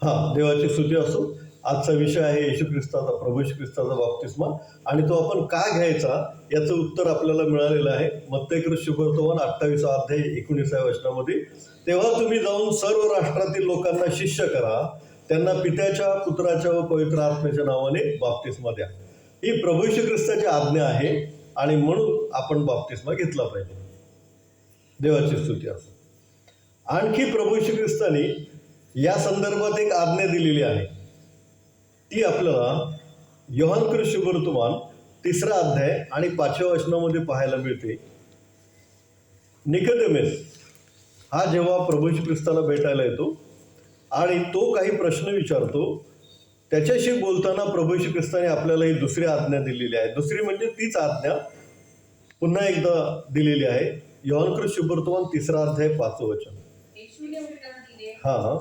हा, देवाची स्तुती असो. आजचा विषय आहे येशू ख्रिस्ताचा, प्रभू येशू ख्रिस्ताचा बाप्तिस्मा, आणि तो आपण का घ्यायचा याचं उत्तर आपल्याला मिळालेलं आहे मत्तेकृत शुभवर्तमान 28 अध्याय 19 वचनामध्ये. तेव्हा तुम्ही जाऊन सर्व राष्ट्रातील लोकांना शिष्य करा, त्यांना पित्याच्या, पुत्राच्या व पवित्र आत्म्याच्या नावाने बाप्तिस्मा द्या. ही प्रभू येशू ख्रिस्ताची आज्ञा आहे आणि म्हणून आपण बाप्तिस्मा घेतला पाहिजे. देवाची स्तुती असो. आणखी प्रभू येशू ख्रिस्ताने या संदर्भात एक आज्ञा दिलेली आहे. ती आपल्याला योहानकृत शुभवर्तमान 3 अध्याय आणि 5व्या वचनामध्ये पाहायला मिळते. निकोदेमेस हा जेव्हा प्रभू येशू ख्रिस्ताला भेटायला येतो आणि तो काही प्रश्न विचारतो, त्याच्याशी बोलताना प्रभू येशू ख्रिस्ताने आपल्याला ही दुसरी आज्ञा दिलेली आहे. दुसरी म्हणजे तीच आज्ञा पुन्हा एकदा दिलेली आहे. योहानकृत शुभवर्तमान 3 अध्याय 5वं वचन. हा हा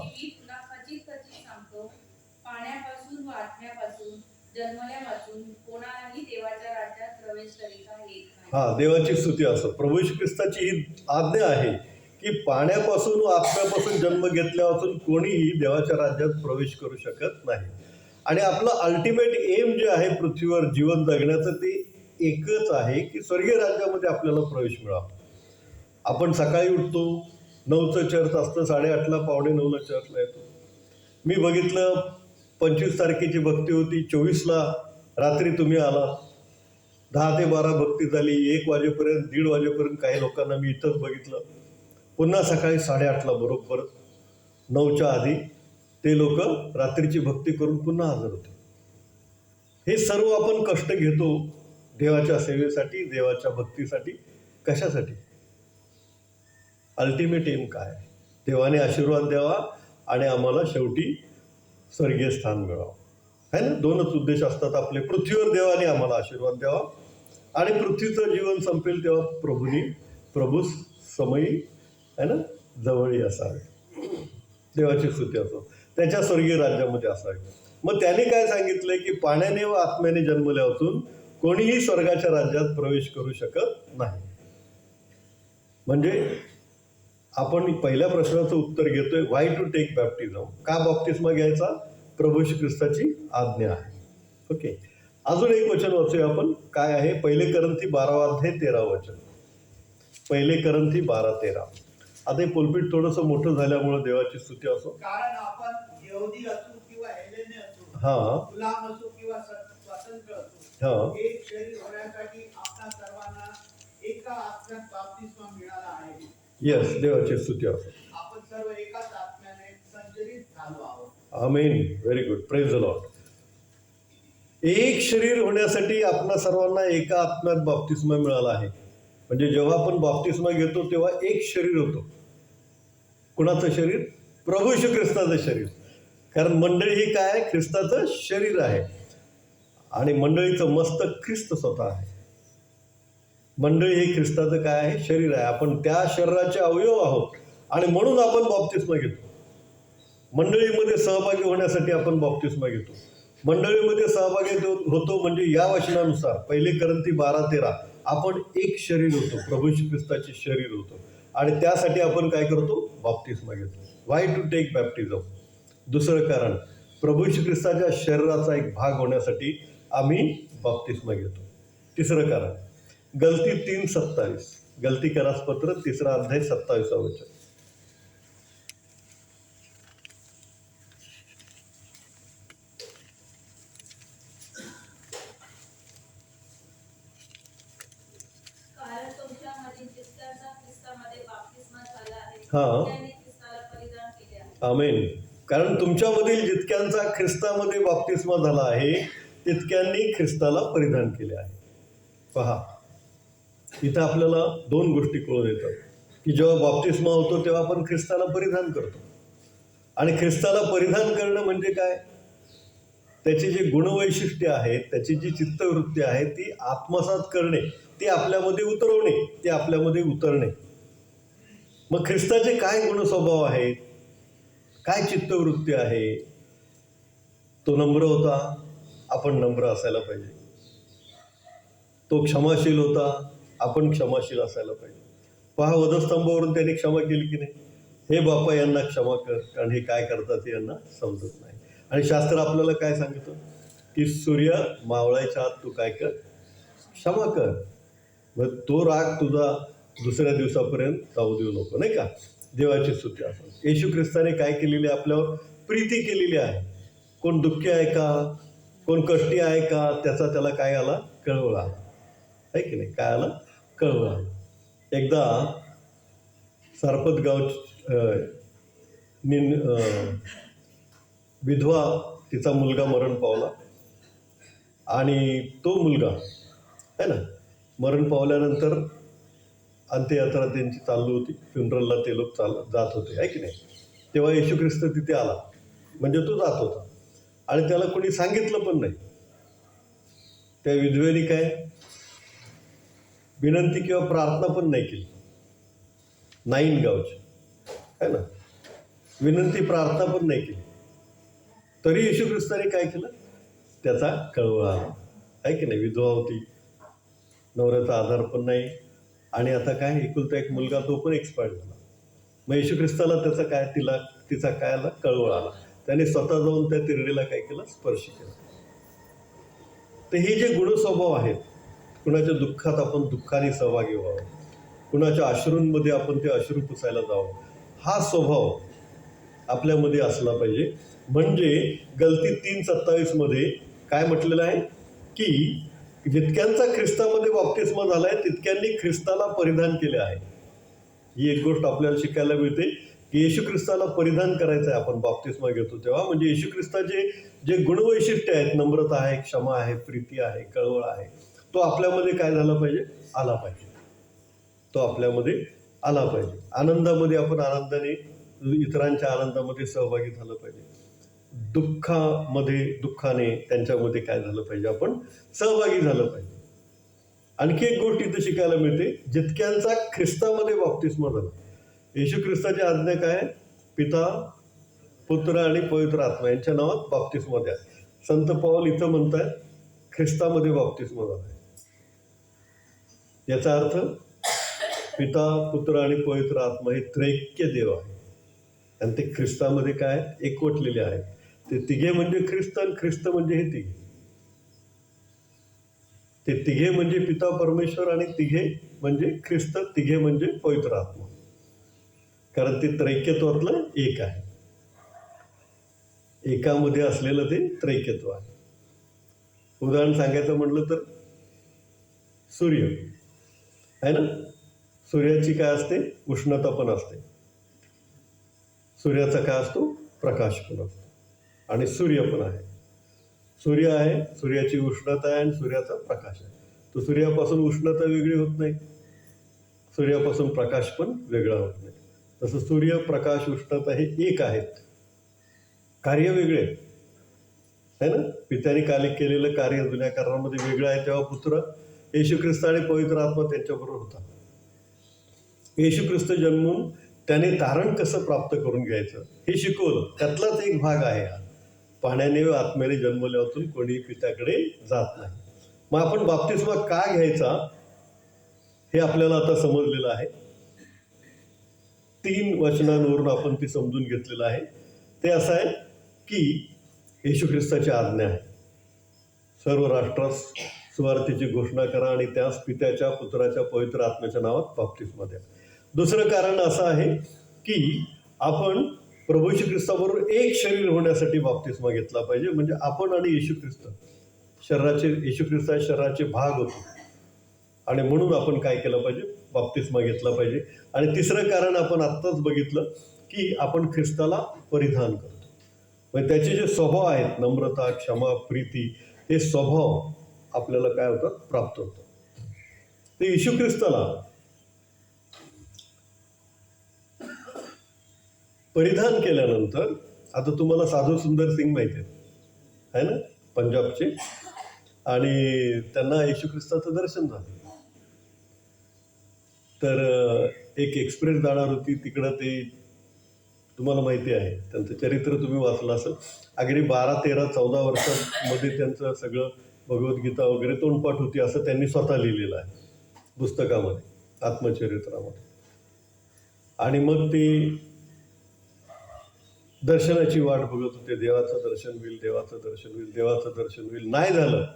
पाण्यापासून व आत्म्यापासून जन्मल्यापासून कोणालाही देवाच्या राज्यात प्रवेश करिता येत नाही. हा, देवाची स्तुती असो. प्रभू येशू ख्रिस्ताची ही आज्ञा आहे की पाण्यापासून व आत्म्यापासून जन्म घेतल्यापासून कोणीही देवाच्या राज्यात प्रवेश करू शकत नाही. आणि आपलं अल्टिमेट एम जे आहे पृथ्वीवर जीवन जगण्याचं, ते एकच आहे की स्वर्गीय राज्यामध्ये आपल्याला प्रवेश मिळावा. आपण सकाळी उठतो, 9चं चर्च असतं, 8:30ला 8:45ला चर्चला येतो. मी बघितलं 25 तारखेची भक्ती होती, 24ला रात्री तुम्ही आला, 10 ते 12 भक्ती झाली, 1 वाजेपर्यंत, 1:30 वाजेपर्यंत काही लोकांना मी इथंच बघितलं. पुन्हा सकाळी 8:30ला बरोबर 9च्या आधी ते लोक रात्रीची भक्ती करून पुन्हा हजर होते. हे सर्व आपण कष्ट घेतो देवाच्या सेवेसाठी, देवाच्या भक्तीसाठी. कशासाठी? अल्टिमेट एम काय? देवाने आशीर्वाद द्यावा आणि आम्हाला शेवटी स्वर्गीय स्थान मिळावं, है ना. 2च उद्देश असतात आपले. पृथ्वीवर देवाने आम्हाला आशीर्वाद द्यावा आणि पृथ्वीचं जीवन संपेल तेव्हा प्रभू समयी, है ना, जवळही असावे. देवाची स्तुती असो. त्याच्या स्वर्गीय राज्यामध्ये असावे. मग त्याने काय सांगितलंय की पाण्याने व आत्म्याने जन्मल्यापासून कोणीही स्वर्गाच्या राज्यात प्रवेश करू शकत नाही. म्हणजे आपण पहिल्या प्रश्नाचं उत्तर घेतोय, व्हाय टू टेक बॅप्टिझम, का बाप्तिस्मा घ्यायचा? प्रभू येशू ख्रिस्ताची आज्ञा आहे. ओके, अजून एक वचन वाचूया आपण. काय आहे? 1 करंथी 12 अध्याय 13 वचन. 1 करंथी 12-13. आता हे पुलपीठ थोडंसं मोठं झाल्यामुळे देवाची स्तुती असो. कारण आपण यहुदी असू किंवा हेलेने असू, गुलाम असू किंवा स्वतंत्र असू, एक शरीर होण्यासाठी आपल्या सर्वांना एका आत्म्यात बाप्तिस्मा मिळाला आहे. येस, देवाची स्तुती असो. आपण सर्व एकाच आत्म्याने संचलित झालो आहोत. Amen. Very good. Praise the Lord. एक शरीर होण्यासाठी आपल्या सर्वांना एका आत्म्यात बाप्तिस्मा मिळाला आहे. म्हणजे जेव्हा आपण बाप्तिस्मा घेतो तेव्हा एक शरीर होतो. कुणाचं शरीर? प्रभू येशू ख्रिस्ताचं शरीर. कारण मंडळी ही काय आहे? ख्रिस्ताचं शरीर आहे. आणि मंडळीचं मस्तक ख्रिस्त स्वतः आहे. मंडळी हे ख्रिस्ताचं काय आहे? शरीर आहे. आपण त्या शरीराचे अवयव आहोत आणि म्हणून आपण बाप्तिस्मा घेतो. मंडळीमध्ये सहभागी होण्यासाठी आपण बाप्तिस्मा घेतो. मंडळीमध्ये सहभागी होतो म्हणजे या वचनानुसार 1 करंथी 12-13 आपण एक शरीर होतो, प्रभू येशू ख्रिस्ताचे शरीर होतो. आणि त्यासाठी आपण काय करतो? बाप्तिस्मा घेतो. व्हाय टू टेक बॅप्टिझम? दुसरं कारण, प्रभू येशू ख्रिस्ताच्या शरीराचा एक भाग होण्यासाठी आम्ही बाप्तिस्मा घेतो. तिसरं कारण, गलती 3:27. गलती करास पत्र 3 अध्याय 27 वचन. आमेन. कारण तुमच्यामधील जितक्यांचा ख्रिस्तामध्ये बाप्तिस्मा झाला आहे तितक्यांनी ख्रिस्ताला परिधान केले आहे. पहा, इथं आपल्याला 2 गोष्टी कळून येतात की जेव्हा बाप्तिस्मा होतो तेव्हा आपण ख्रिस्ताला परिधान करतो. आणि ख्रिस्ताला परिधान करणं म्हणजे काय? त्याची जी गुणवैशिष्ट्य आहेत, त्याची जी चित्तवृत्ती आहे ती आत्मसात करणे, ती आपल्यामध्ये उतरवणे, ती आपल्यामध्ये उतरणे. मग ख्रिस्ताचे काय गुणस्वभाव आहेत? काय चित्तवृत्ती आहे? तो नम्र होता, आपण नम्र असायला पाहिजे. तो क्षमाशील होता, आपण क्षमाशील असायला पाहिजे. पहा, वधस्तंभावरून त्याने क्षमा केली की नाही? हे बापा यांना क्षमा कर, कारण हे काय करतात हे यांना समजत नाही. आणि शास्त्र आपल्याला काय सांगतं की सूर्य मावळायच्या आत तू काय कर, क्षमा कर. मग तो राग तुझा दुसऱ्या दिवसापर्यंत जाऊ देऊ नको, नाही का. देवाची स्तुती असो. येशू ख्रिस्ताने काय केलेली, आपल्यावर प्रीती केलेली आहे. कोण दुःखी आहे का, कोण कष्टी आहे का, त्याचा त्याला काय आला, कळवळ आला, आहे की नाही. काय आला, कळवळ आला. एकदा सारपतगाव विधवा, तिचा मुलगा मरण पावला आणि तो मुलगा आहे ना मरण पावल्यानंतर अंत्ययात्रा त्यांची चालू होती. फ्युनरलला ते लोक जात होते, आहे की नाही. तेव्हा येशू ख्रिस्त तिथे आला, म्हणजे तो जात होता आणि त्याला कोणी सांगितलं पण नाही. त्या विधवेने काय विनंती किंवा प्रार्थना पण नाही केली. नाईनगावची आहे ना, विनंती प्रार्थना पण नाही केली. तरी येशू ख्रिस्ताने काय केलं, त्याचा कळवळ आला, आहे की नाही. विधवा होती, नवऱ्याचा आधार पण नाही आणि आता काय एकुलता एक मुलगा, तो पण एक्सपायर्ड झाला. मग येशू ख्रिस्ताला त्याचा काय, तिचा काय आला, कळवळ आला. त्याने स्वतः जाऊन त्या तिरडीला काय केलं, स्पर्श केला. तर हे जे गुणस्वभाव आहेत, कुणाच्या दुःखात आपण दुःखाने सहभागी व्हावं, कुणाच्या अश्रूंमध्ये आपण ते अश्रू पुसायला जावं, हा स्वभाव आपल्यामध्ये असला पाहिजे. म्हणजे गलती 3:27 मध्ये काय म्हटलेलं आहे की जितक्यांचा ख्रिस्तामध्ये बाप्तिस्मा झाला आहे तितक्यांनी ख्रिस्ताला परिधान केले आहे. ही एक गोष्ट आपल्याला शिकायला मिळते की येशू ख्रिस्ताला परिधान करायचं आहे आपण बाप्तिस्मा घेतो तेव्हा. म्हणजे येशू ख्रिस्ताचे जे गुणवैशिष्ट्य आहेत, नम्रता आहे, क्षमा आहे, प्रीती आहे, कळवळ आहे, तो आपल्यामध्ये काय झाला पाहिजे, आला पाहिजे. तो आपल्यामध्ये आला पाहिजे. आनंदामध्ये आपण आनंदाने, इतरांच्या आनंदामध्ये सहभागी झालं पाहिजे. दुःखामध्ये दुःखाने त्यांच्यामध्ये काय झालं पाहिजे, आपण सहभागी झालं पाहिजे. आणखी एक गोष्ट इथं शिकायला मिळते, जितक्यांचा ख्रिस्तामध्ये बाप्तिस्मा झाला. येशू ख्रिस्ताची आज्ञा काय, पिता, पुत्र आणि पवित्र आत्मा यांच्या नावात बाप्तिस्मा द्या. संत पौल इथं म्हणतात ख्रिस्तामध्ये बाप्तिस्मा झाला आहे. याचा अर्थ पिता, पुत्र आणि पवित्र आत्मा हे त्रैक्य देव आहे आणि ते ख्रिस्तामध्ये काय एकवटलेले आहेत. ते तिघे म्हणजे ख्रिस्त आणि ख्रिस्त म्हणजे हे तिघे. ते तिघे म्हणजे पिता परमेश्वर आणि तिघे म्हणजे ख्रिस्त, तिघे म्हणजे पवित्र आत्मा, कारण ते त्रैक्यत्वातलं एक आहे. एकामध्ये असलेलं ते त्रैक्यत्व आहे. उदाहरण सांगायचं म्हटलं तर सूर्य आहे ना, सूर्याची काय असते, उष्णता पण असते. सूर्याचा काय असतो, प्रकाश पण असतो. आणि सूर्य पण आहे. सूर्य आहे, सूर्याची उष्णता आहे आणि सूर्याचा प्रकाश आहे. तो सूर्यापासून उष्णता वेगळी होत नाही, सूर्यापासून प्रकाश पण वेगळा होत नाही. तसं सूर्य, प्रकाश, उष्णता हे एक आहेत, कार्य वेगळे आहे ना. पित्याने केलेलं कार्य जुन्या करारामध्ये वेगळं आहे. तेव्हा पुत्र येशू ख्रिस्त आणि पवित्र आत्मा त्यांच्याबरोबर होता. येशू ख्रिस्त जन्मून त्याने तारण कसं प्राप्त करून घ्यायचं हे शिकवलं. त्यातलाच एक भाग आहे हा. पाण्याने व आत्म्याने जन्मल्यातून कोणी पित्याकडे जात नाही. मग आपण बाप्तिस्मा का घ्यायचा हे आपल्याला आता समजलेलं आहे. 3 वचनांवरून आपण ती समजून घेतलेलं आहे. ते असं आहे की येशू ख्रिस्ताची आज्ञा आहे, सर्व राष्ट्रास सुवार्तेची घोषणा करा आणि त्यास पित्याच्या, पुत्राच्या, पवित्र आत्म्याच्या नावात बाप्तिस्मा द्या. दुसरं कारण असं आहे की आपण प्रभू येशू ख्रिस्ताबरोबर एक शरीर होण्यासाठी बाप्तिस्मा घेतला पाहिजे. म्हणजे आपण आणि येशू ख्रिस्त येशू ख्रिस्ताच्या शरीराचे भाग होतो आणि म्हणून आपण काय केलं पाहिजे, बाप्तिस्मा घेतला पाहिजे. आणि तिसरं कारण आपण आत्ताच बघितलं की आपण ख्रिस्ताला परिधान करतो. म्हणजे त्याचे जे स्वभाव आहेत, नम्रता, क्षमा, प्रीती, हे स्वभाव आपल्याला काय होतात, प्राप्त होतात. ते येशू ख्रिस्ताला परिधान केल्यानंतर, आता तुम्हाला साधू सुंदर सिंग माहिती आहे ना, पंजाबचे, आणि त्यांना येशू ख्रिस्ताचं दर्शन झालं. तर एक एक्सप्रेस जाणार होती तिकडं, ते तुम्हाला माहिती आहे, त्यांचं चरित्र तुम्ही वाचलं असेल. अगदी 12, 13, 14 वर्षांमध्ये त्यांचं सगळं भगवद्गीता वगैरे तोंडपाठ होती असं त्यांनी स्वतः लिहिलेलं आहे पुस्तकामध्ये, आत्मचरित्रामध्ये. आणि मग ते दर्शनाची वाट बघत होते, देवाचं दर्शन होईल, देवाचं दर्शन होईल, देवाचं दर्शन होईल. नाही झालं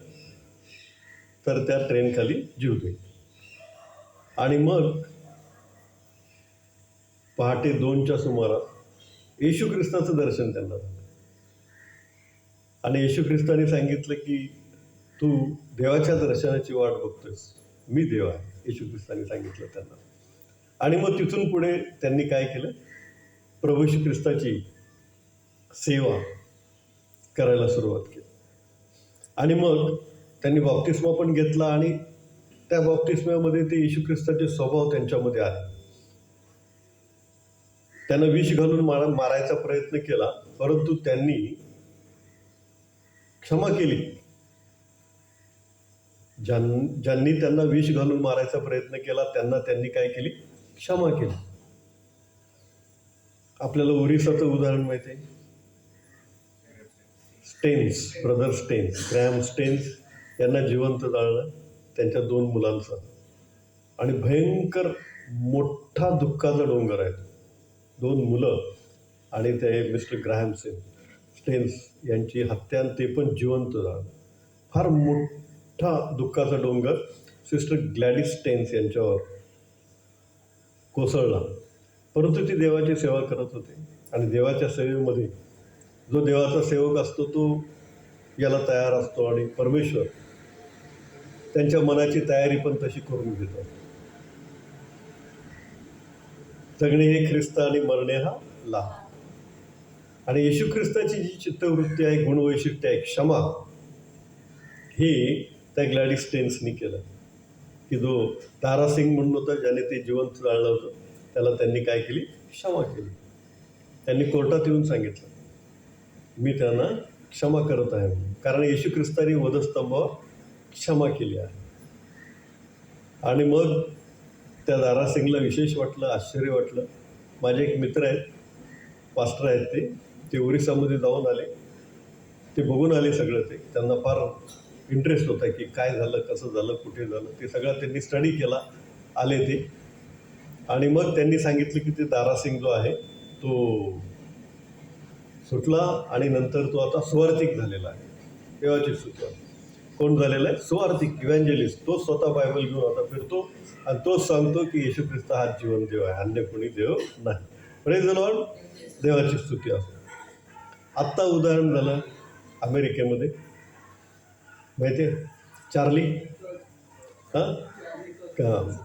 तर त्या ट्रेनखाली जीव देईल. आणि मग पहाटे 2च्या सुमारास येशू ख्रिस्ताचं दर्शन त्यांना झालं. आणि येशू ख्रिस्ताने सांगितलं की तू देवाच्या दर्शनाची वाट बघतोयस, मी देव आहे, येशू ख्रिस्ताने सांगितलं त्यांना. आणि मग तिथून पुढे त्यांनी काय केलं, प्रभू येशू ख्रिस्ताची सेवा करायला सुरुवात केली. आणि मग त्यांनी बाप्तिस्मा पण घेतला आणि त्या बाप्तिस्म्यामध्ये ते येशू ख्रिस्ताचे स्वभाव त्यांच्यामध्ये आले. त्यांना विष घालून मारायचा प्रयत्न केला, परंतु त्यांनी क्षमा केली. ज्यांनी त्यांना विष घालून मारायचा प्रयत्न केला त्यांना त्यांनी काय केली, क्षमा केली. आपल्याला ओरिसाचं उदाहरण माहिती आहे, Staines, brother Staines, Graham Staines यांना जिवंत जाळलं त्यांच्या 2 मुलांचा. आणि भयंकर मोठा दुःखाचा डोंगर आहे. 2 मुलं आणि ते मिस्टर ग्रॅम स्टेन्स यांची हत्या, ते पण जिवंत जाळलं. फार मोठा दुःखाचा डोंगर सिस्टर ग्लॅडिस स्टेन्स यांच्यावर कोसळला. परंतु ते देवाची सेवा करत होते. आणि देवाच्या सेवेमध्ये जो देवाचा सेवक असतो तो याला तयार असतो आणि परमेश्वर त्यांच्या मनाची तयारी पण तशी करून घेतो. जगणे हे ख्रिस्त आणि मरणे हा लाभ. आणि येशू ख्रिस्ताची जी चित्तवृत्ती आहे, गुणवैशिष्ट्य आहे, क्षमा, हे त्या ग्लॅडिस स्टेन्सनी केलं. की जो तारासिंग म्हणून होता ज्याने ते जिवंत जाळलं होतं, त्याला त्यांनी काय केली, क्षमा केली. त्यांनी कोर्टात येऊन सांगितलं मी त्यांना क्षमा करत आहे, कारण येशू ख्रिस्ताने वधस्तंभावर क्षमा केली आहे. आणि मग त्या दारासिंगला विशेष वाटलं, आश्चर्य वाटलं. माझे एक मित्र आहेत, पास्टर आहेत, ते ओरिसामध्ये जाऊन आले, ते बघून आले सगळं. त्यांना फार इंटरेस्ट होता की काय झालं, कसं झालं, कुठे झालं, ते सगळं त्यांनी स्टडी केला, आले ते. आणि मग त्यांनी सांगितलं की ते दारासिंग जो आहे तो सुटला आणि नंतर तो आता सुवार्थिक झालेला आहे. देवाची स्तुती. कोण झालेला आहे, सुवार्थिक, इव्हँजेलिस्ट. तो स्वतः बायबल घेऊन आता फिरतो आणि तोच सांगतो की येशू ख्रिस्त हा जीवन देव आहे, अन्य कोणी देव नाही. Praise the Lord. देवाची स्तुती असो. आत्ता उदाहरण झालं अमेरिकेमध्ये, माहिती आहे, चार्ली, का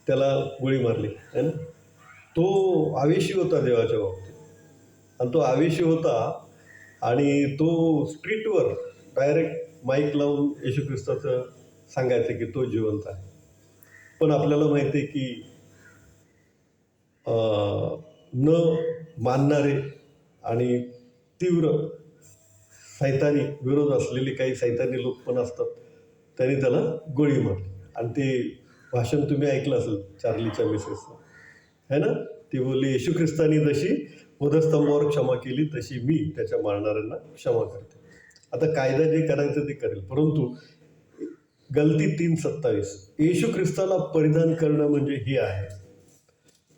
त्याला गोळी मारली आहे ना. तो आवेशी होता देवाच्या बाबतीत. आणि तो आवेशी होता आणि तो स्ट्रीटवर डायरेक्ट माईक लावून येशू ख्रिस्ताचं सांगायचं की तो जिवंत आहे. पण आपल्याला माहिती आहे की न मानणारे आणि तीव्र सैतानी विरोध असलेले काही सैतानी लोक पण असतात. त्यांनी त्याला गोळी मारली. आणि ते भाषण तुम्ही ऐकलं असेल चार्लीच्या मिसेसचं, है ना. ती बोलली येशू ख्रिस्तानी जशी वधस्तंभावर क्षमा केली तशी मी त्याच्या मारणाऱ्यांना क्षमा करते. आता कायदा जे करायचं ते करेल, परंतु गलती 3:27 येशू ख्रिस्ताला परिधान करणं म्हणजे ही आहे.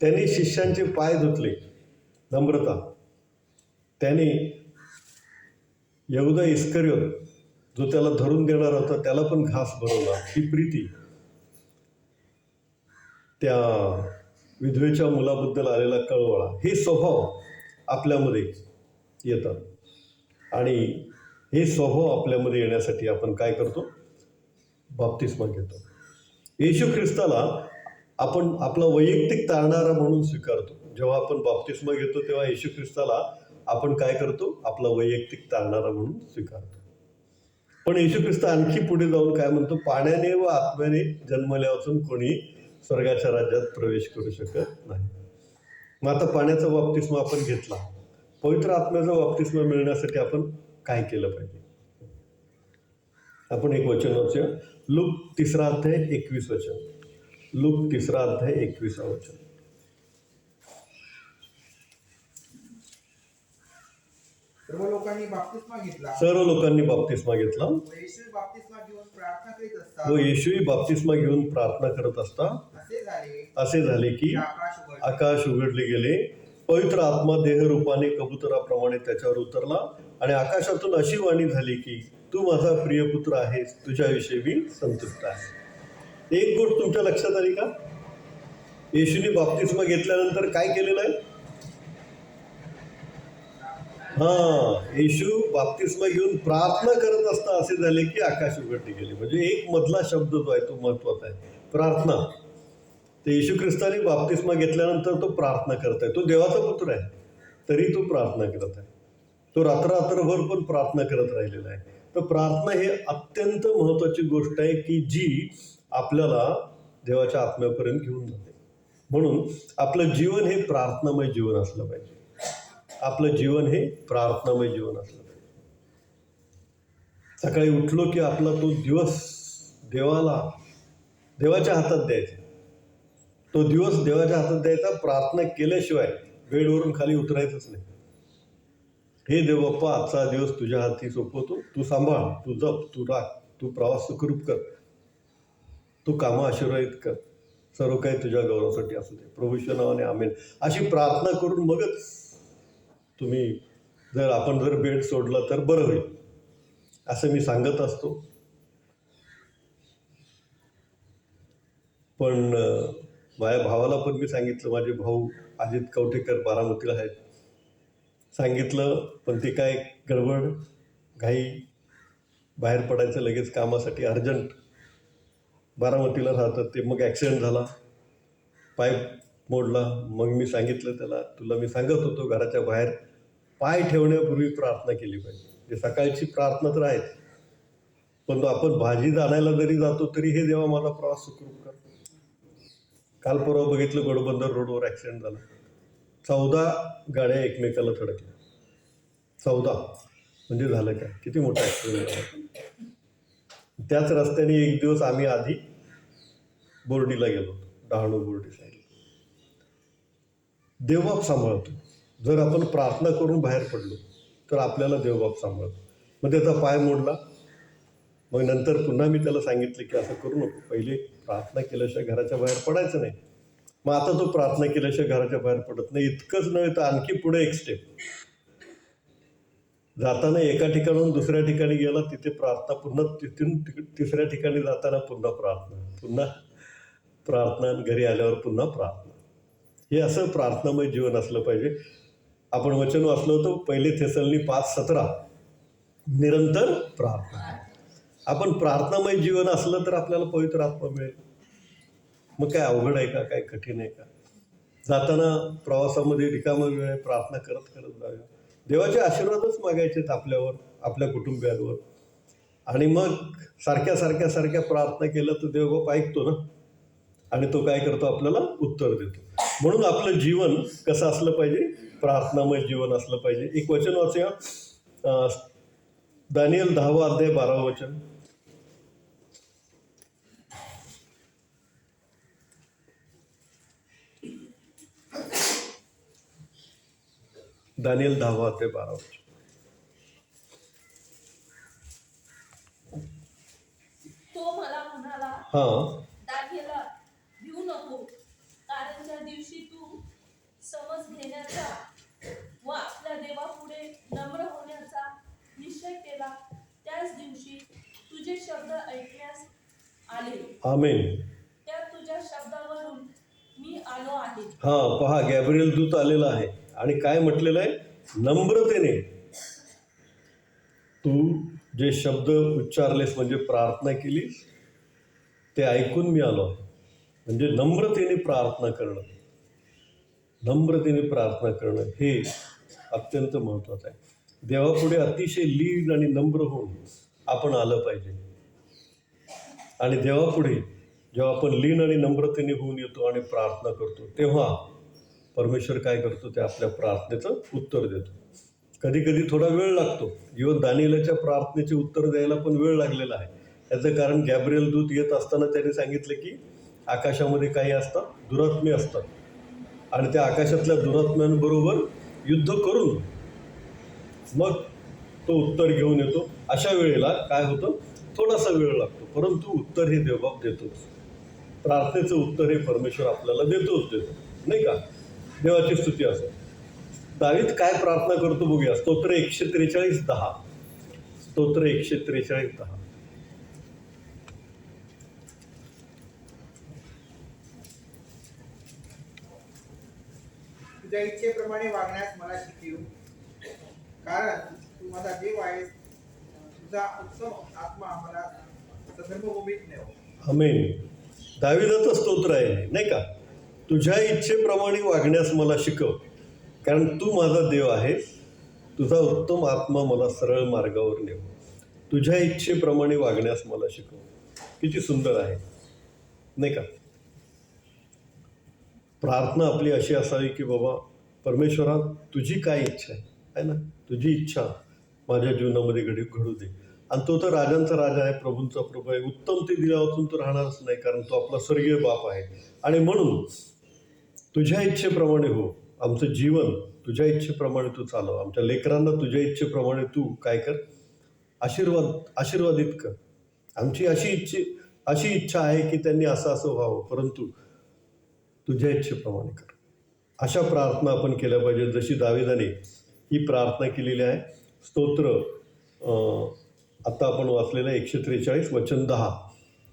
त्यांनी शिष्यांचे पाय धुतले, नम्रता. त्याने यहूदा इस्करियोत जो त्याला धरून देणार होता त्याला पण घास भरवला. ही प्रीती त्या विधवेच्या मुलाबद्दल आलेला कळवळा, हे स्वभाव आपल्यामध्ये येतात. आणि हे स्वभाव आपल्यामध्ये येण्यासाठी आपण काय करतो, बाप्तिस्मा घेतो. येशू ख्रिस्ताला आपण आपला वैयक्तिक तारणारा म्हणून स्वीकारतो. जेव्हा आपण बाप्तिस्मा घेतो तेव्हा येशू ख्रिस्ताला आपण काय करतो, आपला वैयक्तिक तारणारा म्हणून स्वीकारतो. पण येशू ख्रिस्त आणखी पुढे जाऊन काय म्हणतो, पाण्याने व आत्म्याने जन्मल्यापासून कोणी स्वर्गाच्या राज्यात प्रवेश करू शकत नाही. मग आता पाण्याचा बाप्तिस्मा आपण घेतला, पवित्र आत्म्याचा बाप्तिस्मा मिळण्यासाठी आपण काय केलं पाहिजे. आपण एक वचन वाचूया, लूक 3 अध्याय 21 वचन. लूक 3 अध्याय 21 वचन. सर्व लोकांनी बाप्तिस्मा घेतला. सर्व लोकांनी बाप्तिस्मा घेतला. येशू बाप्तिस्मा घेऊन प्रार्थना करीत असता, व येशूही बाप्तिस्मा घेऊन प्रार्थना करत असता असे झाले की की आकाश उघडले. आकाश उघडले गेले. पवित्र आत्मा देहरूपाने कबुतराप्रमाणे त्याच्यावर उतरला आणि आकाशातून अशी वाणी झाली की तू माझा प्रिय पुत्र आहेस, तुझ्याविषयी मी संतुष्ट आहे. एक गोष्ट तुमच्या लक्षात आली का? येशूने बाप्तिस्मा घेतल्यानंतर काय केलेलं आहे? येशू बाप्तिस्मा घेऊन प्रार्थना करत असता असे झाले की आकाश उघडले गेले. म्हणजे एक मधला शब्द जो आहे तो महत्वाचा आहे, प्रार्थना. तर येशू ख्रिस्ताने बाप्तिस्मा घेतल्यानंतर तो प्रार्थना करत आहे. तो देवाचा पुत्र आहे तरी तो प्रार्थना करत आहे. तो रात्रभर पण प्रार्थना करत राहिलेला आहे. तर प्रार्थना हे अत्यंत महत्वाची गोष्ट आहे की जी आपल्याला देवाच्या आत्म्यापर्यंत घेऊन जाते. म्हणून आपलं जीवन हे प्रार्थनामय जीवन असलं पाहिजे. आपलं जीवन हे प्रार्थनामय जीवन असलं पाहिजे. सकाळी उठलो की आपला तो दिवस देवाच्या हातात द्यायचा. तो दिवस देवाच्या हातात द्यायचा. प्रार्थना केल्याशिवाय बेडवरून खाली उतरायचंच नाही. हे देव बाप्पा, आजचा दिवस तुझ्या हाती सोपवतो, तू सांभाळ, तू जप, तू राख, तू प्रवास सुखरूप कर, तू कामं आशीर्वादित कर, सर्व काही तुझ्या गौरवासाठी असू दे, प्रभूच्या नावाने आमेन. अशी प्रार्थना करून मगच तुम्ही आपण जर बेड सोडला तर बरं होईल असं मी सांगत असतो. पण माझ्या भावाला पण मी सांगितलं, माझे भाऊ अजित कवठेकर बारामतीला आहेत, सांगितलं पण ते काय गडबड घाई, बाहेर पडायचं लगेच कामासाठी अर्जंट, बारामतीला राहतात ते. मग ॲक्सिडेंट झाला, पाय मोडला. मग मी सांगितलं त्याला, तुला मी सांगत होतो घराच्या बाहेर पाय ठेवण्यापूर्वी प्रार्थना केली पाहिजे. म्हणजे सकाळची प्रार्थना तर आहेच, पण आपण भाजी आणायला जरी जातो तरी हे देवा माझा प्रवास सुखरूप कर. काल परवा बघितलं घोडबंदर रोडवर ॲक्सिडेंट झाला, 14 गाड्या एकमेकाला थडकल्या. 14 म्हणजे झालं काय, किती मोठा ॲक्सिडेंट झाला. त्याच रस्त्याने एक दिवस आम्ही आधी बोर्डीला गेलो होतो, डहाणू बोर्डी साईड. देवबाप सांभाळतो. जर आपण प्रार्थना करून बाहेर पडलो तर आपल्याला देवबाप सांभाळतो. मग त्याचा पाय मोडला. मग नंतर पुन्हा मी त्याला सांगितलं की असं करू नको, पहिले प्रार्थना केल्याशिवाय घराच्या बाहेर पडायचं नाही. मग आता तो प्रार्थना केल्याशिवाय घराच्या बाहेर पडत नाही. इतकंच नव्हे तर आणखी पुढे एक स्टेप, जाताना एका ठिकाणाहून दुसऱ्या ठिकाणी गेला तिथे प्रार्थना, पुन्हा तिथून तिसऱ्या ठिकाणी जाताना पुन्हा प्रार्थना, घरी आल्यावर पुन्हा प्रार्थना. हे असं प्रार्थनामय जीवन असलं पाहिजे. आपण वचन वाचलं होतं, 1 थेसलनी 5:17, निरंतर प्रार्थना. आपण प्रार्थनामय जीवन असलं तर आपल्याला पवित्र आत्मा मिळेल. मग काय अवघड आहे का, काय कठीण आहे का? जाताना प्रवासामध्ये रिकामा वेळ आहे, प्रार्थना करत जाऊया. देवाचे आशीर्वादच मागायचेत आपल्यावर, आपल्या कुटुंबियांवर. आणि मग सारख्या प्रार्थना केलं तर देवबाप ऐकतो ना, आणि तो काय करतो, आपल्याला उत्तर देतो. म्हणून आपलं जीवन कसं असलं पाहिजे, प्रार्थनामय जीवन असलं पाहिजे. एक वचन वाचूया, दानिएल 10वा अध्याय 12वा वचन. दानिएल 10वा अध्याय 12वा वचन. तो मला म्हणाला, दानिएला भिवू नको, कारण ज्या दिवशी तू समज घेण्याचा व आपल्या देवापुढे नम्र होण्याचा निश्चय केला त्याच दिवशी तुझे शब्द ऐकण्यास आले. आमेन. त्या तुझ्या शब्दावरून मी आलो आहे. पहा, गॅब्रिएल दूत आलेला आहे आणि काय म्हटलेलं आहे, नम्रतेने तू जे शब्द उच्चारलेस म्हणजे प्रार्थना केलीस ते ऐकून मी आलो आहे. म्हणजे नम्रतेने प्रार्थना करणं हे अत्यंत महत्त्वाचं आहे. देवापुढे अतिशय लीन आणि नम्र होऊन आपण आलं पाहिजे. आणि देवापुढे जेव्हा आपण लीन आणि नम्रतेने होऊन येतो आणि प्रार्थना करतो तेव्हा परमेश्वर काय करतो, ते आपल्या प्रार्थनेचं उत्तर देतो. कधी कधी थोडा वेळ लागतो. इव्हन दानिएलाच्या प्रार्थनेचे उत्तर द्यायला पण वेळ लागलेला आहे. याचं कारण गॅब्रिएल दूत येत असताना त्याने सांगितलं की आकाशामध्ये काही असतात, दुरात्मे असतात, आणि त्या आकाशातल्या दुरात्म्यांबरोबर युद्ध करून मग तो उत्तर घेऊन येतो. अशा वेळेला काय होतं, थोडासा वेळ लागतो, परंतु उत्तर हे देवबाप देतोच. प्रार्थनेचं उत्तर हे परमेश्वर आपल्याला देतो, नाही का? देवाची स्तुती असो. दावीद काय प्रार्थना करतो बघूया. स्तोत्र 143:10. स्तोत्र 143:10. तुझ्या इच्छेप्रमाणे वागण्यास मला शिकव, कारण तू माझा देव आहेस. तुझा उत्तम आत्मा आम्हाला सधर्मभूमीत नेव. आमेन. दाविदाचं स्तोत्र आहे नाही का. तुझ्या इच्छेप्रमाणे वागण्यास मला शिकव, कारण तू माझा देव आहेस. तुझा उत्तम आत्मा मला सरळ मार्गावर नेव. तुझ्या इच्छेप्रमाणे वागण्यास मला शिकव. किती सुंदर आहे नाही का. प्रार्थना आपली अशी असावी की बाबा परमेश्वरा तुझी काय इच्छा आहे ना, तुझी इच्छा माझ्या जीवनामध्ये घडू दे. आणि तो तर राजांचा राजा आहे, प्रभूंचा प्रभू आहे. उत्तम ते दिल्या वाचून तो राहणारच नाही, कारण तो आपला स्वर्गीय बाप आहे. आणि म्हणून तुझ्या इच्छेप्रमाणे हो. आमचं जीवन तुझ्या इच्छेप्रमाणे तू चालव. आमच्या लेकरांना तुझ्या इच्छेप्रमाणे तू काय कर, आशीर्वादित कर. आमची अशी इच्छा आहे की त्यांनी असं व्हावं, परंतु तुझ्या इच्छेप्रमाणे कर. अशा प्रार्थना आपण केल्या पाहिजे, जशी दाविदाने ही प्रार्थना केलेली आहे. स्तोत्र आता आपण वाचलेलं 143:10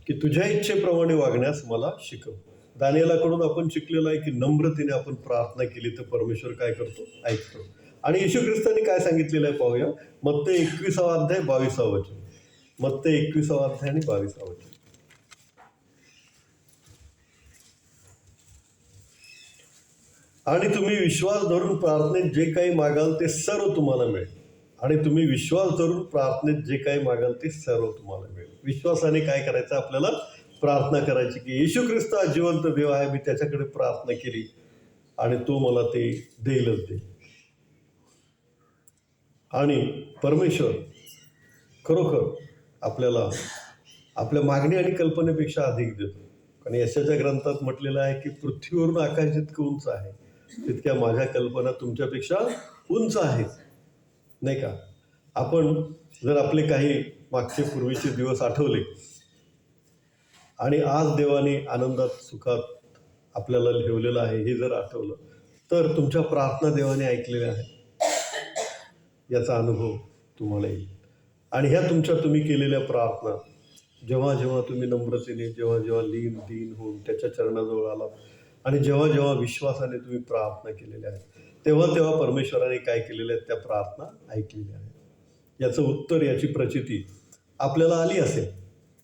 की तुझ्या इच्छेप्रमाणे वागण्यास मला शिकव. दानिएलाकडून आपण शिकलेलं आहे की नम्रतेने आपण प्रार्थना केली तर परमेश्वर काय करतो, ऐकतो. आणि येशू ख्रिस्तांनी काय सांगितलेलं आहे पाहूया. मत्ते 21:22. मत्ते 21 आणि 22. आणि तुम्ही विश्वास धरून प्रार्थनेत जे काही मागाल ते सर्व तुम्हाला मिळेल. आणि तुम्ही विश्वास धरून प्रार्थनेत जे काही मागाल ते सर्व तुम्हाला मिळेल. विश्वासाने काय करायचं, आपल्याला प्रार्थना करायची की येशू ख्रिस्त हा जिवंत देव आहे. मी त्याच्याकडे प्रार्थना केली आणि तो मला ते देईलच देईल. आणि परमेश्वर खरोखर आपल्याला आपल्या मागणी आणि कल्पनेपेक्षा अधिक देतो. कारण यशाच्या ग्रंथात म्हटलेलं आहे की पृथ्वीवरून आकाश जितकं उंच आहे तितक्या माझ्या कल्पना तुमच्यापेक्षा उंच आहेत नाही का. आपण जर आपले काही मागचे पूर्वीचे दिवस आठवले आणि आज देवाने आनंदात सुखात आपल्याला ठेवलेलं आहे हे जर आठवलं, तर तुमच्या प्रार्थना देवाने ऐकलेल्या आहेत याचा अनुभव तुम्हाला येईल. आणि ह्या तुम्ही केलेल्या प्रार्थना जेव्हा जेव्हा तुम्ही नम्रतेने जेव्हा दीन होऊन त्याच्या चरणाजवळ आलात आणि जेव्हा विश्वासाने तुम्ही प्रार्थना केलेल्या आहेत, तेव्हा परमेश्वराने काय केलेल्या आहेत, त्या प्रार्थना ऐकलेल्या आहेत. याचं उत्तर, याची प्रचिती आपल्याला आली असेल.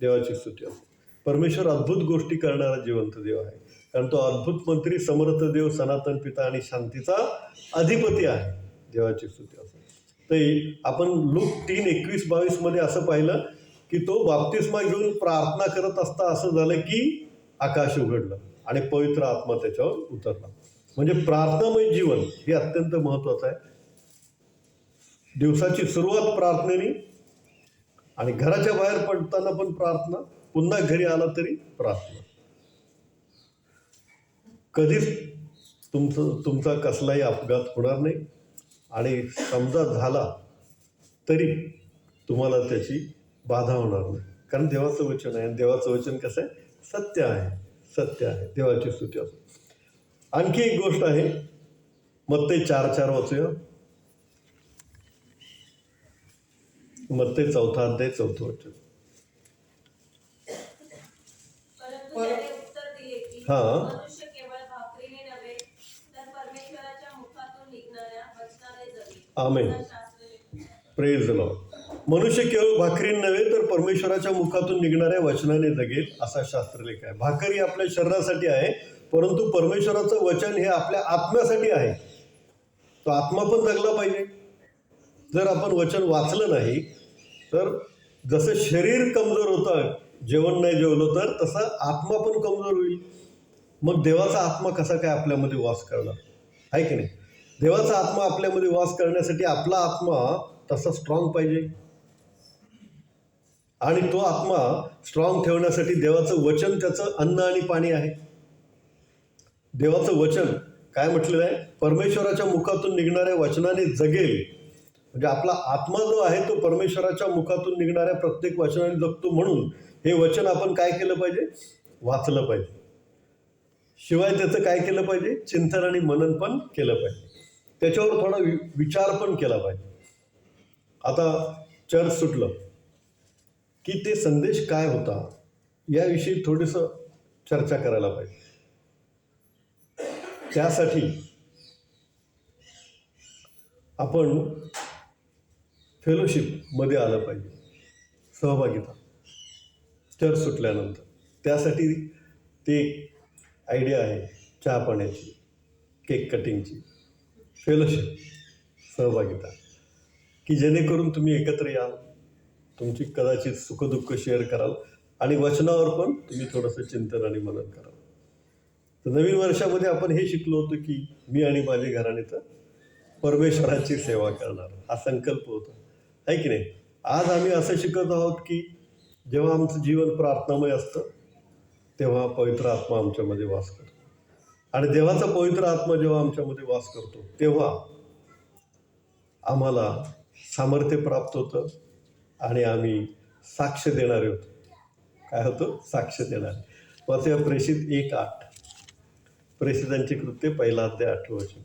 देवाची स्तुती असेल. परमेश्वर अद्भुत गोष्टी करणारा जिवंत देव आहे, कारण तो अद्भुत मंत्री, समर्थ देव, सनातन पिता आणि शांतीचा अधिपती आहे. देवाची स्तुती असेल. तर आपण लूक 3:21-22 असं पाहिलं की तो बाप्तिस्मा घेऊन प्रार्थना करत असता असं झालं की आकाश उघडलं आणि पवित्र आत्मा त्याच्यावर उतरला. म्हणजे प्रार्थनामय जीवन हे अत्यंत महत्त्वाचं आहे. दिवसाची सुरुवात प्रार्थनेने आणि घराच्या बाहेर पडताना पण प्रार्थना, पुन्हा घरी आला तरी प्रार्थना. कधीच तुमचा कसलाही अपघात होणार नाही आणि समजा झाला तरी तुम्हाला त्याची बाधा होणार नाही, कारण देवाचं वचन आहे. देवाचं वचन कसं आहे, सत्य आहे. देवाची स्तुती असो. आणखी एक गोष्ट आहे, मत्ते 4:4 वाचूया. मत्ते 4:4. परंतु त्याने उत्तर दिले की हां. मनुष्य केवळ भाकरीने नव्हे तर परमेश्वराच्या मुखातून निघणाऱ्या वचनाने जगेल. आमेन. असा शास्त्र लिहिलेला आहे. Praise the Lord. मनुष्य केवळ भाकरीने नव्हे तर परमेश्वराच्या मुखातून निघणाऱ्या वचनाने जगेल, असा शास्त्रलेख आहे. भाकर ही आपल्या शरीरासाठी आहे, परंतु परमेश्वराचं वचन हे आपल्या आत्म्यासाठी आहे. तो आत्मा पण जगला पाहिजे. जर आपण वचन वाचलं नाही तर जसं शरीर कमजोर होतं, जेवण नाही जेवलं तर, तसं आत्मा पण कमजोर होईल. मग देवाचा आत्मा कसा काय आपल्यामध्ये वास करणार, आहे की नाही. देवाचा आत्मा आपल्यामध्ये वास करण्यासाठी आपला आत्मा तसा स्ट्रॉंग पाहिजे. आणि तो आत्मा स्ट्रॉंग ठेवण्यासाठी देवाचं वचन त्याचं अन्न आणि पाणी आहे. देवाचं वचन काय म्हटलेलं आहे, परमेश्वराच्या मुखातून निघणाऱ्या वचनाने जगेल. म्हणजे आपला आत्मा जो आहे तो परमेश्वराच्या मुखातून निघणाऱ्या प्रत्येक वचनाने जगतो. म्हणून हे वचन आपण काय केलं पाहिजे, वाचलं पाहिजे. शिवाय त्याचं काय केलं पाहिजे, चिंतन आणि मनन पण केलं पाहिजे. त्याच्यावर थोडा विचार पण केला पाहिजे. आता चर्च सुटलं की ते संदेश काय होता याविषयी थोडंसं चर्चा करायला पाहिजे. त्यासाठी आपण फेलोशिपमध्ये आलं पाहिजे, सहभागिता चर्च सुटल्यानंतर. त्यासाठी ते आयडिया आहे चहा पाण्याची, केक कटिंगची, फेलोशिप, सहभागिता, की जेणेकरून तुम्ही एकत्र याल, तुमची कदाचित सुखदुःख शेअर कराल आणि वचनावर पण तुम्ही थोडंसं चिंतन आणि मनन कराल. तर नवीन वर्षामध्ये आपण हे शिकलो होतो की मी आणि माझे घराणे तर परमेश्वराची सेवा करणार, हा संकल्प होता, आहे की नाही. आज आम्ही असं शिकत आहोत की जेव्हा आमचं जीवन प्रार्थनामय असतं तेव्हा पवित्र आत्मा आमच्यामध्ये वास करतो. आणि देवाचा पवित्र आत्मा जेव्हा आमच्यामध्ये वास करतो तेव्हा आम्हाला सामर्थ्य प्राप्त होतं आणि आम्ही साक्ष देणारे होतो. काय होतं? साक्ष देणारे. वाचूया प्रेषित 1:8. प्रेषितांची कृत्ये 1:8.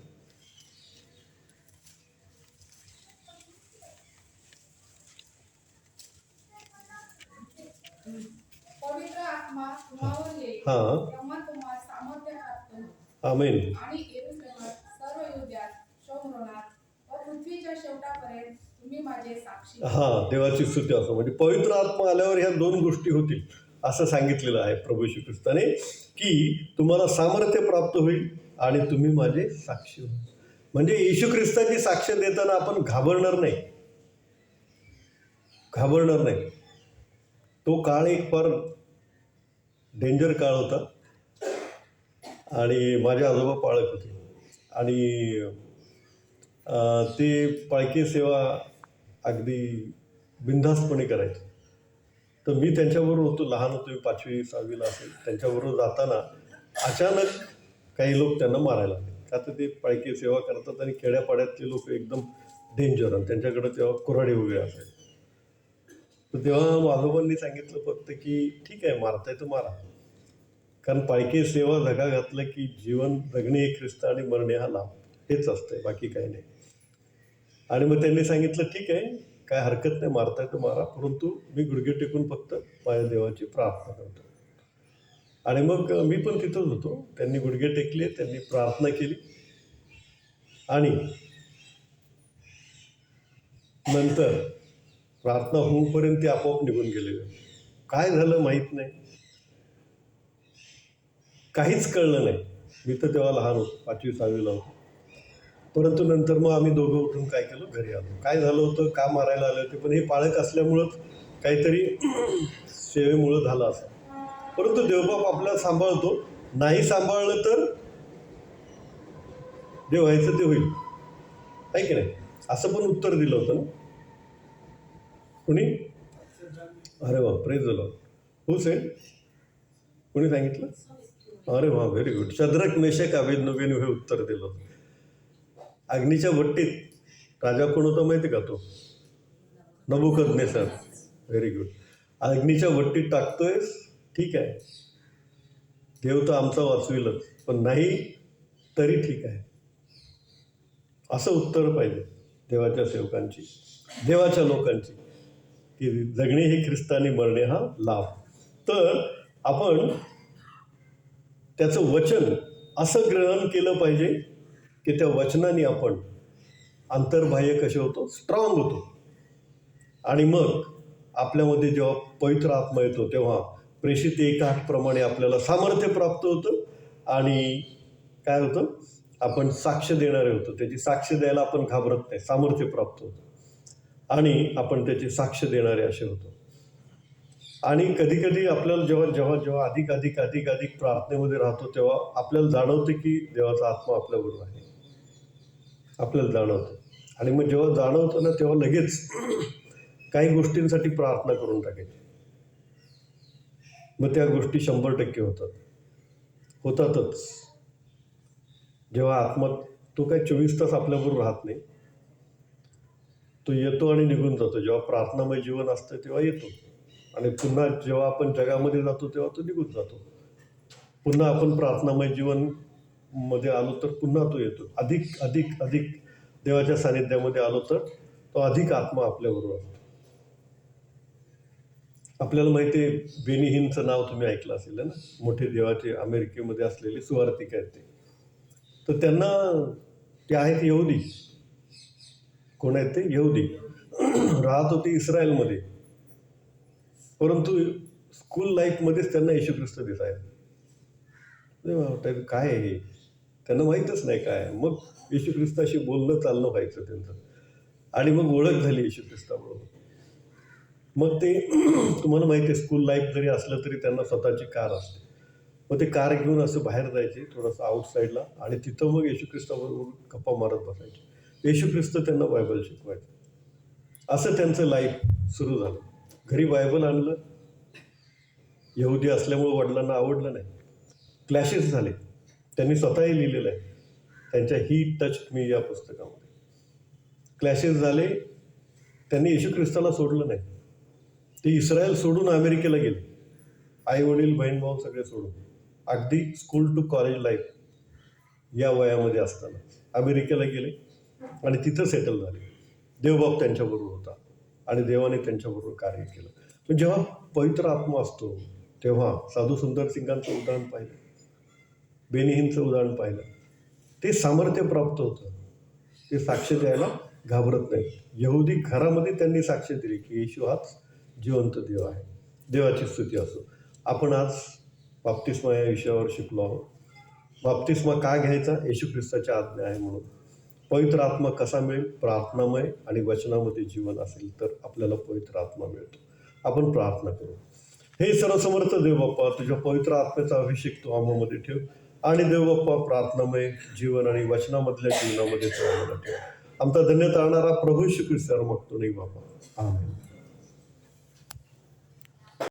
पवित्र आत्मा तुम्हावर येईल हां. तेव्हा तुम्हाला सामर्थ्य प्राप्त होईल. आमेन. आणि यरूशलेमात, सर्व युद्यात, शोभरोनात व पृथ्वीच्या शेवटापर्यंत तुम्ही माझे साक्षी. हां, देवाची स्तुती असो. म्हणजे पवित्र आत्मा आल्यावर ह्या 2 गोष्टी होतील असं सांगितलेलं आहे प्रभू श्री ख्रिस्ताने, की तुम्हाला सामर्थ्य प्राप्त होईल आणि तुम्ही माझे साक्षी होईल. म्हणजे येशू ख्रिस्ताची साक्ष देताना आपण घाबरणार नाही. तो काळ एक फार डेंजर काळ होता आणि माझे आजोबा पाळक होते आणि ते पाळकी सेवा अगदी बिनधास्तपणे करायचे. तर मी त्यांच्याबरोबर होतो, लहान होतो, मी 5वी 6वीला असेल. त्यांच्याबरोबर जाताना अचानक काही लोक त्यांना मारायला लागले. का तर ते पाळकी सेवा करतात आणि खेड्यापाड्यातले लोक एकदम डेंजर, आणि त्यांच्याकडे तेव्हा कुऱ्हाडी वगैरे असायचे. तर तेव्हा आजोबांनी सांगितलं फक्त की ठीक आहे, मारताय तर मारा, कारण पाळकी सेवा धगा घातलं की जीवन जगणे हे ख्रिस्त आणि मरणे हा लाभ, हेच असतंय, बाकी काही नाही. आणि मग त्यांनी सांगितलं ठीक आहे, काय हरकत नाही, मारताय तर मारा, परंतु मी गुडघे टेकून फक्त माझ्या देवाची प्रार्थना करतो. आणि मग मी पण तिथंच होतो. त्यांनी गुडघे टेकले, त्यांनी प्रार्थना केली आणि नंतर प्रार्थना होऊपर्यंत ते आपोआप निघून गेलेले. काय झालं माहीत नाही, काहीच कळलं नाही. मी तर तेव्हा लहान होतो, 5वी 6वीला होतो. परंतु नंतर मग आम्ही दोघं उठून काय केलं, घरी आलो. काय झालं होतं, का मारायला आले होते, पण हे पाळक असल्यामुळंच काहीतरी सेवेमुळं झालं असं. परंतु देवबाप आपल्याला सांभाळतो. नाही सांभाळलं तर जे व्हायचं ते होईल, आहे की नाही. असं पण उत्तर दिलं होतं ना कुणी. अरे वा, प्रेज द लॉर्ड. हो सेड, कोणी सांगितलं? अरे वा, व्हेरी गुड. शद्रक मेशक अबेदनगोने हे उत्तर दिलं होतं. अग्नीच्या भट्टीत राजा कोण होता माहिती का? तो नबुकदनेस्सर. Very good. अग्नीच्या भट्टीत टाकतोयस, ठीक आहे, देव तर आमचा वाचविलच, पण नाही तरी ठीक आहे, असं उत्तर पाहिजे देवाच्या सेवकांची, देवाच्या लोकांची, की जगणे हे ख्रिस्त आणि मरणे हा लाभ. तर आपण त्याचं वचन असं ग्रहण केलं पाहिजे की त्या वचनाने आपण अंतर्बाह्य कसे होतो, स्ट्रॉंग होतो. आणि मग आपल्यामध्ये जेव्हा पवित्र आत्मा येतो तेव्हा प्रेषित 1:8 प्रमाणे आपल्याला सामर्थ्य प्राप्त होतं आणि काय होतं, आपण साक्ष देणारे होतो. त्याची साक्ष द्यायला आपण घाबरत नाही, सामर्थ्य प्राप्त होतं आणि आपण त्याची साक्ष देणारे असे होतो. आणि कधीकधी आपल्याला जेव्हा अधिक प्रार्थनेमध्ये राहतो तेव्हा आपल्याला जाणवतं की देवाचा आत्मा आपल्याबरोबर आहे, आपल्याला जाणवतं. आणि मग जेव्हा जाणवतं ना तेव्हा लगेच काही गोष्टींसाठी प्रार्थना करून टाकायची. मग त्या गोष्टी 100% होतातच. जेव्हा आत्मा, तो काय 24 तास आपल्याबरोबर राहत नाही, तो येतो आणि निघून जातो. जेव्हा प्रार्थनामय जीवन असतं तेव्हा येतो आणि पुन्हा जेव्हा आपण जगामध्ये जातो तेव्हा तो निघून जातो. पुन्हा आपण प्रार्थनामय जीवन मध्ये आलो तर पुन्हा तो येतो. अधिक देवाच्या सानिध्यामध्ये आलो तर तो अधिक आत्मा आपल्याबरोबर असतो. आपल्याला माहिती आहे, बेनी हिनचं नाव तुम्ही ऐकलं असेल ना, मोठे देवाचे अमेरिकेमध्ये असलेले सुवार्तिक आहेत ते. तर त्यांना ते आहेत यहुदी. कोण आहेत ते? यहुदी. राहत होते इस्रायलमध्ये, परंतु स्कूल लाईफमध्येच त्यांना येशू ख्रिस्त दिसायला. काय आहे हे? त्यांना माहीतच नाही काय आहे. मग येशू ख्रिस्ताशी बोलणं चालणं व्हायचं त्यांचं, आणि मग ओळख झाली येशू ख्रिस्ताबरोबर. मग ते तुम्हाला माहिती आहे, स्कूल लाईफ जरी असलं तरी त्यांना स्वतःची कार असते. मग ते कार घेऊन असं बाहेर जायचे थोडंसं आउटसाईडला, आणि तिथं मग येशू ख्रिस्ताबरोबर गप्पा मारत बसायचे. येशू ख्रिस्त त्यांना बायबल शिकवायचं. असं त्यांचं लाईफ सुरू झालं. घरी बायबल आणलं. यहुदी असल्यामुळं वडिलांना आवडलं नाही. क्लॅशेस झाले. त्यांनी स्वतःही लिहिलेलं आहे त्यांच्या ही टच मी या पुस्तकामध्ये. क्लॅशेस झाले. त्यांनी येशू ख्रिस्ताला सोडलं नाही. ते इस्रायल सोडून अमेरिकेला गेले. आई वडील बहीण भाऊ सगळे सोडून, अगदी स्कूल टू कॉलेज लाईफ या वयामध्ये असताना अमेरिकेला गेले आणि तिथं सेटल झाले. देवबाप त्यांच्याबरोबर होता आणि देवाने त्यांच्याबरोबर कार्य केलं. पण जेव्हा पवित्र आत्मा असतो तेव्हा साधू सुंदर सिंगांचं उदाहरण पाहिलं, बेनी हिनचं उदाहरण पाहिलं, ते सामर्थ्य प्राप्त होतं. ते साक्ष द्यायला घाबरत नाही. यहुदी घरामध्ये त्यांनी साक्ष दिली की येशू हाच जिवंत देव आहे. देवाची स्तुती असो. आपण आज बाप्तिस्मा या विषयावर शिकलो आहोत. बाप्तिस्मा का घ्यायचा? येशू ख्रिस्ताची आज्ञा आहे म्हणून. पवित्र आत्मा कसा मिळेल? प्रार्थनामय आणि वचनामध्ये जीवन असेल तर आपल्याला पवित्र आत्मा मिळतो. आपण प्रार्थना करू. हे सर्वसमर्थ देवबाप्पा, तुझ्या पवित्र आत्म्याचा अभिषेक तू आम्हामध्ये ठेव, आणि देवबाप्पा प्रार्थनामय जीवन आणि वचनामधल्या जीवनामध्ये तू आम्हाला ठेव. आमचा धन्य तारणारा प्रभू श्री ख्रिस्तावर मागतो नाही बाप्पा. आमेन.